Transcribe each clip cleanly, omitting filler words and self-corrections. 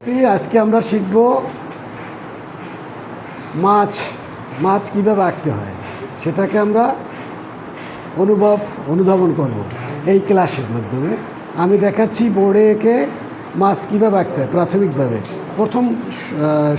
আজকে আমরা শিখব মাছ মাছ কীভাবে আঁকতে হয় সেটাকে আমরা অনুধাবন করব এই ক্লাসের মাধ্যমে। আমি দেখাচ্ছি বোর্ডে এঁকে মাছ কীভাবে আঁকতে হয় প্রাথমিকভাবে। প্রথম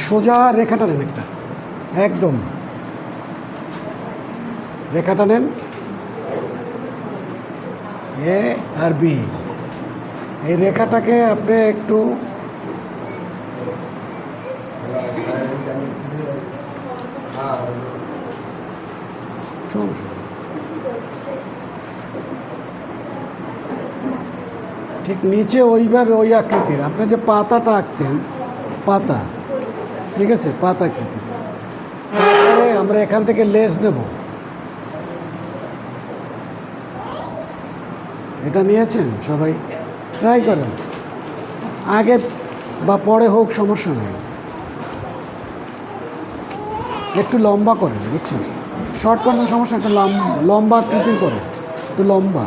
সোজা রেখাটা নেন, একটা একদম রেখাটা নেন, এ আর বি। এই রেখাটাকে আপনি একটু ঠিক নিচে ওইভাবে ওই আকৃতির আপনি যে পাতাটা আঁকতেন, পাতা, ঠিক আছে, পাতা আকৃতি। তারপরে আমরা এখান থেকে লেজ নেব। এটা নিয়েছেন সবাই? ট্রাই করেন, আগে বা পরে হোক সমস্যা নেই। একটু লম্বা করেন, বুঝছেন? শর্ট করার সমস্যা, একটু লম্বা আকৃতির করেন, একটু লম্বা।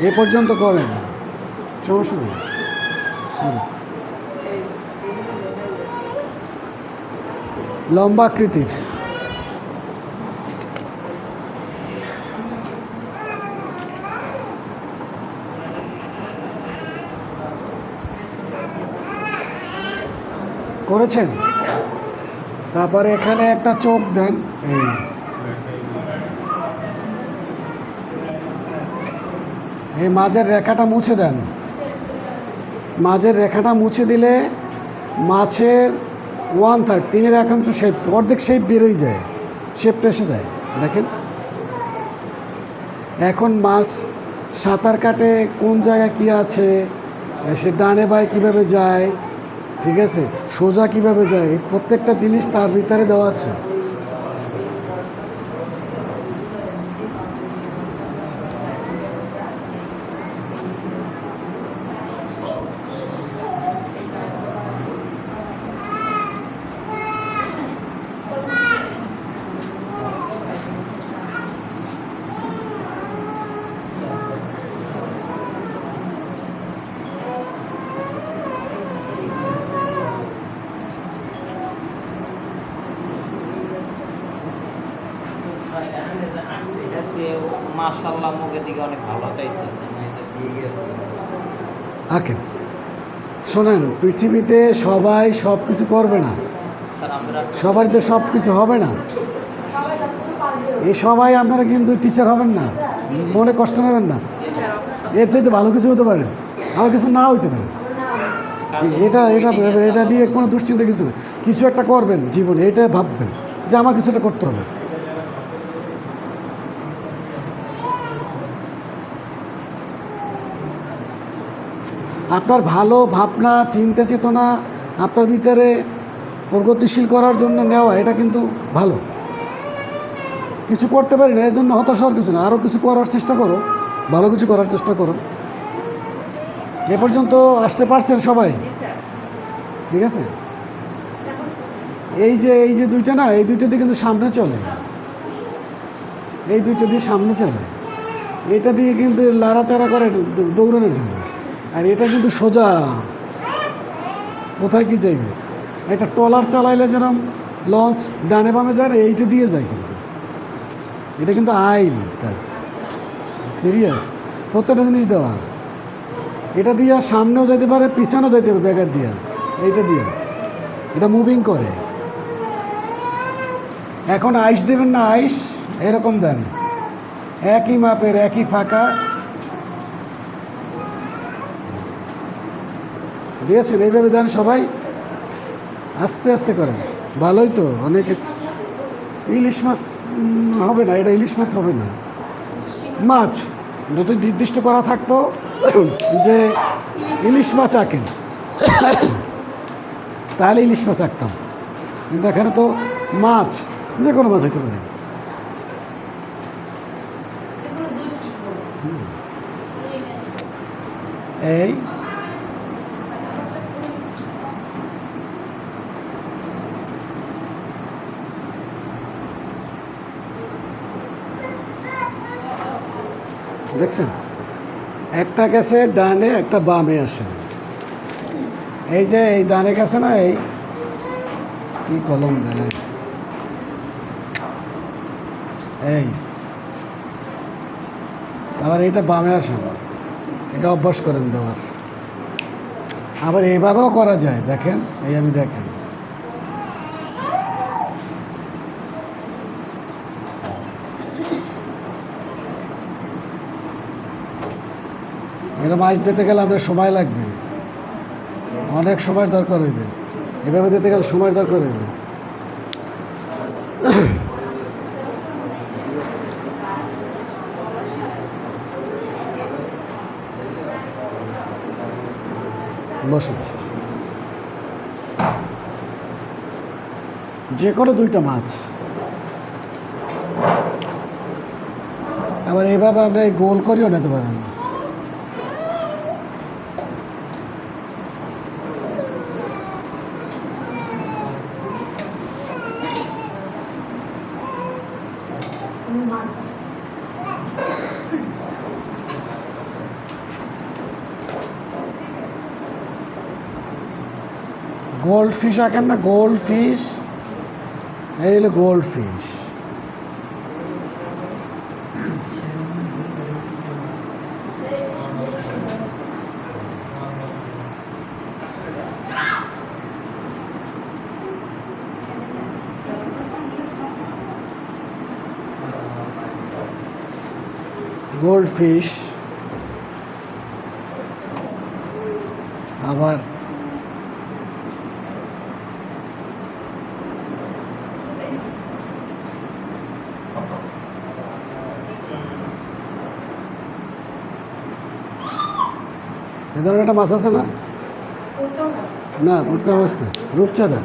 এ পর্যন্ত করেন, সমস্যা নেই। লম্বা আকৃতির। করেছেন? তারপরে এখানে একটা চোখ দেন, এই মাঝের রেখাটা মুছে দেন। মাঝের রেখাটা মুছে দিলে মাছের 1/3, 3/1 শেপ, অর্ধেক শেপ বেরোই যায়, শেপটা এসে যায়। দেখেন এখন মাছ সাঁতার কাটে, কোন জায়গায় কী আছে, সে ডানে বাঁয়ে কীভাবে যায়, ঠিক আছে, সোজা কীভাবে যায়, এই প্রত্যেকটা জিনিস তার ভিতরে দেওয়া আছে। মাশাআল্লাহ, মুখের দিকে অনেক ভালো চাইতেছে। আঁকেন। শোনেন, পৃথিবীতে সবাই সব কিছু করবে না, সবার তো সব কিছু হবে না। এই সবাই আপনারা কিন্তু টিচার হবেন না, মনে কষ্ট নেবেন না। এর চাইতে ভালো কিছু হতে পারেন, আমার কিছু না হইতে পারে। এটা এটা এটা নিয়ে কোনো দুশ্চিন্তা কিছু নেই। কিছু একটা করবেন জীবনে, এটা ভাববেন যে আমার কিছুটা করতে হবে। আপনার ভালো ভাবনা, চিন্তা চেতনা আপনার ভিতরে প্রগতিশীল করার জন্য নেওয়া, এটা কিন্তু ভালো। কিছু করতে পারি না এর জন্য হতাশ হওয়ার কিছু না, আরও কিছু করার চেষ্টা করো, ভালো কিছু করার চেষ্টা করো। এ পর্যন্ত আসতে পারছেন সবাই? ঠিক আছে। এই যে দুইটা না, এই দুইটা দিয়ে কিন্তু সামনে চলে, এই দুইটা দিয়ে সামনে চলে, এটা দিয়ে কিন্তু লাড়াচাড়া করে দৌড়ানোর জন্য। আর এটা কিন্তু সোজা, কোথায় কি যাইবে। একটা ট্রলার চালাইলে যেরকম লঞ্চ ডানে বামে যায়, এইটা দিয়ে যায়, কিন্তু এটা কিন্তু আইন তার সিরিয়াস, প্রত্যেকটা জিনিস দেওয়া। এটা দিয়ে সামনেও যেতে পারে, পিছনেও যেতে পারে, ব্যাগার দিয়া, এইটা দিয়া এটা মুভিং করে। এখন আইস দেবেন না, আইস এরকম দেন, একই মাপের, একই ফাঁকা দিয়েছেন, এইভাবে দেন সবাই। আস্তে আস্তে করেন, ভালোই তো। অনেক ইলিশ মাছ হবে না, এটা ইলিশ মাছ হবে না। মাছ যদি নির্দিষ্ট করা থাকতো যে ইলিশ মাছ আঁকেন, তাহলে ইলিশ মাছ আঁকতাম, কিন্তু এখানে তো মাছ, যে কোনো মাছ হইতে পারে। এই দেখছেন, একটা গেছে ডানে, একটা বামে আসে। এই যে এই ডানে গেছে না, এই কি কলম দেয়, এই আবার এইটা বামে আসে, এটা অভ্যাস করেন দেওয়ার। আবার এইভাবেও করা যায়, দেখেন, এই আমি দেখেন, এরা মাছ দিতে গেলে আপনার সময় লাগবে, অনেক সময়ের দরকার হইবে। এভাবে দিতে গেলে সময়ের দরকার হইবে। বসুন, যে কোনো দুইটা মাছ। আবার এইভাবে আপনি গোল করেও নিতে পারেন। গোল্ড ফিশ আঁকেন না, গোল্ড ফিশ, এই হলো গোল্ড ফিশ। Gold fish. আবার এ ধরনের একটা মাছ আছে না, না পুটনা মাছ না, রূপচাঁদা।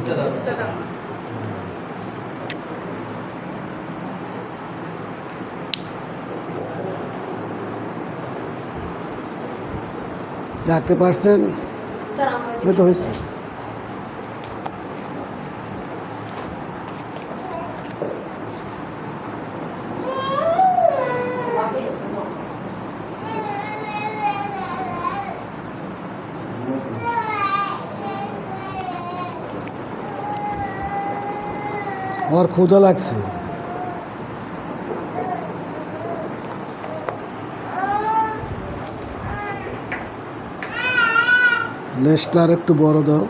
দেখতে পারছেন, এই তো হয়েছে। ওর ক্ষুধা লাগছে। লেজটা আর একটু বড় দাও।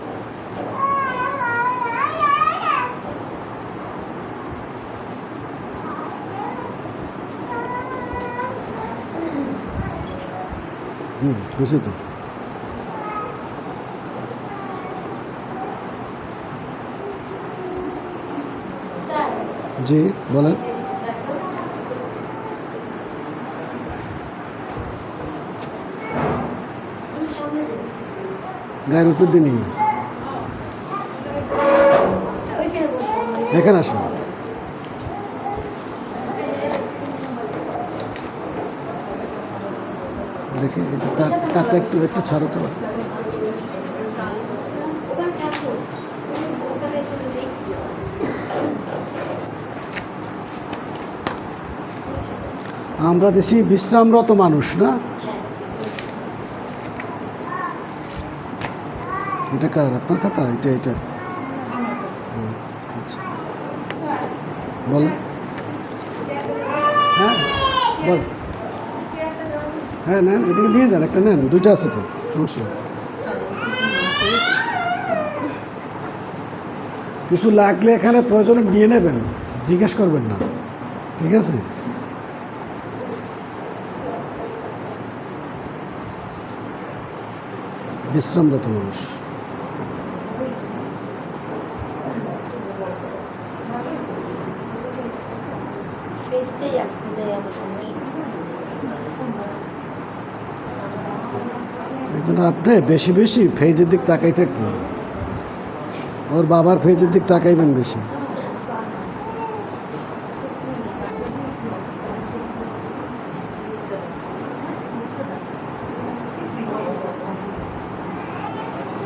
হয়েছে তো। জি বলেন। গায়ের উপর দিনই এখানে আসেন। দেখে এটা তারটা একটু একটু ছাড়ো তো। আমরা দেশি বিশ্রামরত মানুষ না। এটা কার, আপনার খাতা? এটা এটা আচ্ছা বলেন। হ্যাঁ বল। হ্যাঁ নেন, এদিকে নিয়ে যান, একটা নেন, দুইটা আছে তো, সমস্যা নেই। কিছু লাগলে এখানে প্রয়োজনে নিয়ে নেবেন, জিজ্ঞেস করবেন না, ঠিক আছে? বিশ্রামরত মানুষ। এই জন্য আপনি বেশি বেশি ফেজের দিক তাকাই থাকবেন, ওর বাবার ফেজের দিক তাকাইবেন বেশি।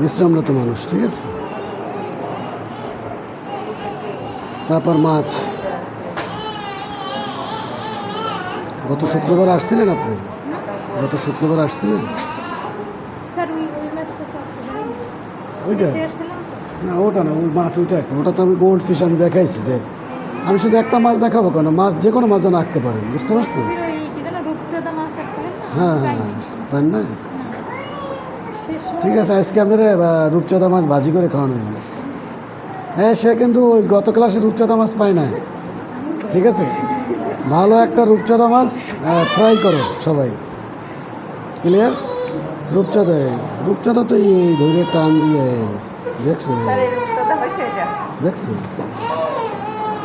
বিশ্রামরত মানুষ, ঠিক আছে? তারপর মাছ। গত শুক্রবার আসছিলেন আপনি? গত শুক্রবার আসছিলেন? স্যার ওই মাছটা তো আপনি জানেন ওইটা শেয়ারছিলাম তো না, ওটা না, ওই মাছ ওইটা একটা, ওটা তো আমি গোল্ড ফিশ আমি দেখাইছি যে আমি শুধু একটা মাছ দেখাবো কেন, মাছ যে কোনো মাছ যেন আঁকতে পারেন, বুঝতে পারছেন? ফির ওই কি যেন রূপচাঁদা মাছ আসছিলেন না হ্যাঁ হ্যাঁ, পারেন না? শেষ ঠিক আছে, আজকে আপনারা রূপচাঁদা মাছ ভাজি করে খাওয়ানো হবে। হ্যাঁ, সে কিন্তু ওই গত ক্লাসে রূপচাঁদা মাছ পায় না। ঠিক আছে, ভালো একটা রূপচাঁদা মাছ ফ্রাই করো সবাই, ক্লিয়ার? রূপচাঁদা, রূপচাঁদা তো এই ধরে টান দিয়ে দেখছেন, স্যার এই রূপসাদা হয়েছে এটা দেখছেন?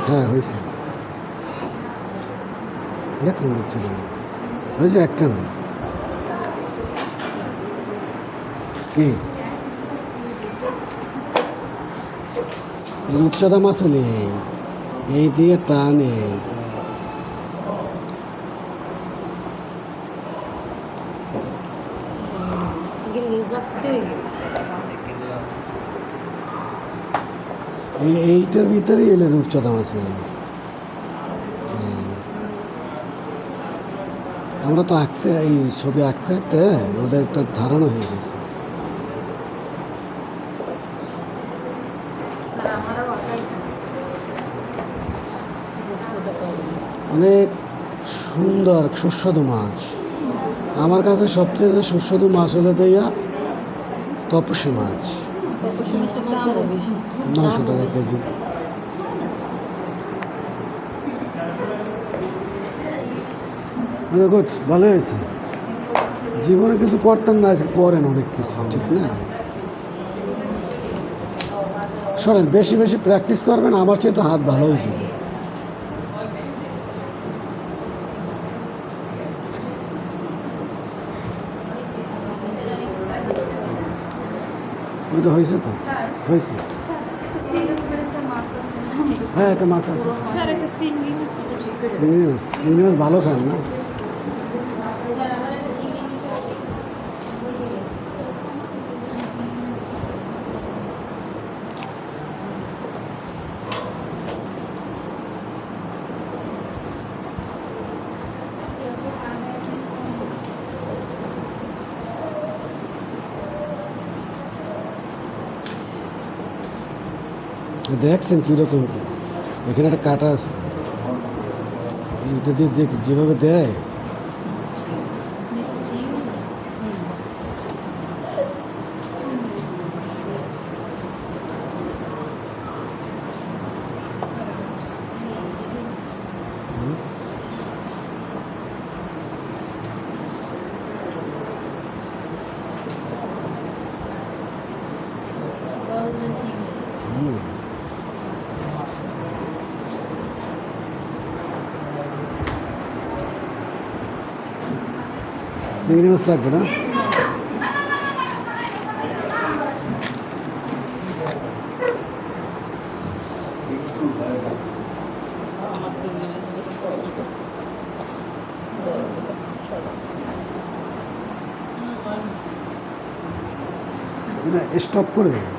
হ্যাঁ হয়েছে, দেখছেন রূপচাঁদা মাছ হয়েছে একটা না। কি এই রূপচাঁদা মাছ হলে এই দিয়ে টানে, এইটার ভিতরেই এলে রূপচাঁদা মাছ। আমরা তো আঁকতে, এই ছবি আঁকতে আঁকতে আমাদের একটা ধারণা হয়ে গেছে। অনেক সুন্দর সুস্বাদু মাছ। আমার কাছে সবচেয়ে সুস্বাদু মাছ হলো দিয়া তপসী মাছ, 900 টাকা কেজি। গুড, ভালো হয়েছে। জীবনে কিছু করতেন না, আজকে করেন অনেক কিছু, ঠিক না? শোনেন, বেশি বেশি প্র্যাকটিস করবেন, আমার চেয়ে তো হাত ভালো হয়ে যাবে। ওইটা হয়েছে তো, হয়েছে। হ্যাঁ, একটা মাছ আছে, স্যার একটা চিংড়ি মাছ এটা ঠিক করে চিংড়ি মাছ। চিংড়ি মাছ ভালো খান না? দেখছেন কীরকম, এখানে একটা কাটা আছে, এটা দিয়ে যেভাবে দেয়, হুম। চিংড়ি মাছ লাগবে না? এটা স্টপ করে দেবে।